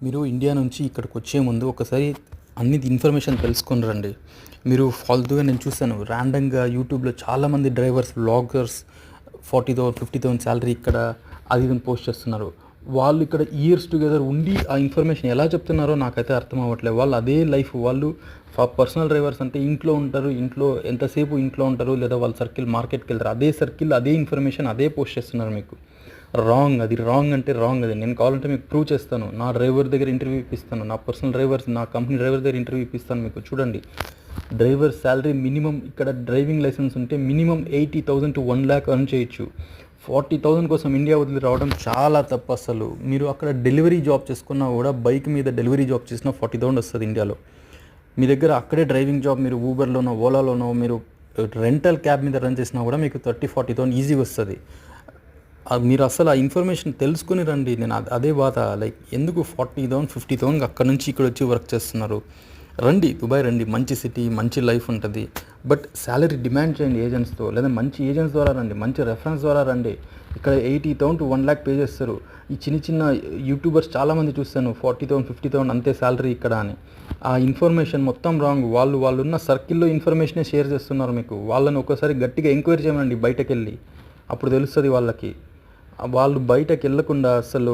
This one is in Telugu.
మీరు ఇండియా నుంచి ఇక్కడికి వచ్చే ముందు ఒకసారి అన్ని ఇన్ఫర్మేషన్ తెలుసుకొని రండి. మీరు ఫాల్తుగా నేను చూసాను ర్యాండమ్గా యూట్యూబ్లో చాలామంది డ్రైవర్స్ వ్లాగర్స్ 40,000 50,000 శాలరీ ఇక్కడ అది ఇది పోస్ట్ చేస్తున్నారు. వాళ్ళు ఇక్కడ ఇయర్స్ టుగెదర్ ఉండి ఆ ఇన్ఫర్మేషన్ ఎలా చెప్తున్నారో నాకైతే అర్థం అవ్వట్లేదు. వాళ్ళు అదే లైఫ్ వాళ్ళు పర్సనల్ డ్రైవర్స్ అంటే ఇంట్లో ఉంటారు, ఇంట్లో ఎంతసేపు ఇంట్లో ఉంటారు, లేదా వాళ్ళ సర్కిల్ మార్కెట్కి వెళ్తారు, అదే సర్కిల్ అదే ఇన్ఫర్మేషన్ అదే పోస్ట్ చేస్తున్నారు. మీకు రాంగ్, అది రాంగ్ అంటే రాంగ్. అది నేను కావాలంటే మీకు ప్రూవ్ చేస్తాను. నా డ్రైవర్ దగ్గర ఇంటర్వ్యూ ఇప్పిస్తాను, నా పర్సనల్ డ్రైవర్స్ నా కంపెనీ డ్రైవర్ దగ్గర ఇంటర్వ్యూ ఇప్పిస్తాను. మీకు చూడండి, డ్రైవర్ శాలరీ మినిమం ఇక్కడ డ్రైవింగ్ లైసెన్స్ ఉంటే మినిమం 80,000 to 1 lakh ఎర్న్ చేయొచ్చు. 40,000 కోసం ఇండియా వదిలి రావడం చాలా తప్పు. అసలు మీరు అక్కడ డెలివరీ జాబ్ చేసుకున్నా కూడా బైక్ మీద డెలివరీ జాబ్ చేసినా 40,000 వస్తుంది ఇండియాలో. మీ దగ్గర అక్కడే డ్రైవింగ్ జాబ్ మీరు ఊబర్లోనో ఓలాలోనో మీరు రెంటల్ క్యాబ్ మీద రన్ చేసినా కూడా మీకు 30,000-40,000 ఈజీగా వస్తుంది. మీరు అసలు ఆ ఇన్ఫర్మేషన్ తెలుసుకుని రండి. నేను అదే బాధ, లైక్ ఎందుకు 40,000 50,000 అక్కడ నుంచి ఇక్కడ వచ్చి వర్క్ చేస్తున్నారు. రండి, దుబాయ్ రండి, మంచి సిటీ, మంచి లైఫ్ ఉంటుంది. బట్ శాలరీ డిమాండ్ చేయండి ఏజెంట్స్తో, లేదా మంచి ఏజెంట్స్ ద్వారా రండి, మంచి రెఫరెన్స్ ద్వారా రండి. ఇక్కడ 80,000 to 1 lakh పే చేస్తారు. ఈ చిన్న చిన్న యూట్యూబర్స్ చాలామంది చూస్తాను 40,000 50,000 అంతే శాలరీ ఇక్కడ అని. ఆ ఇన్ఫర్మేషన్ మొత్తం రాంగ్. వాళ్ళు ఉన్న సర్కిల్లో ఇన్ఫర్మేషనే షేర్ చేస్తున్నారు మీకు. వాళ్ళని ఒకసారి గట్టిగా ఎంక్వైరీ చేయమండి బయటకు వెళ్ళి, అప్పుడు తెలుస్తుంది వాళ్ళకి. వాళ్ళు బయటకు వెళ్ళకుండా అసలు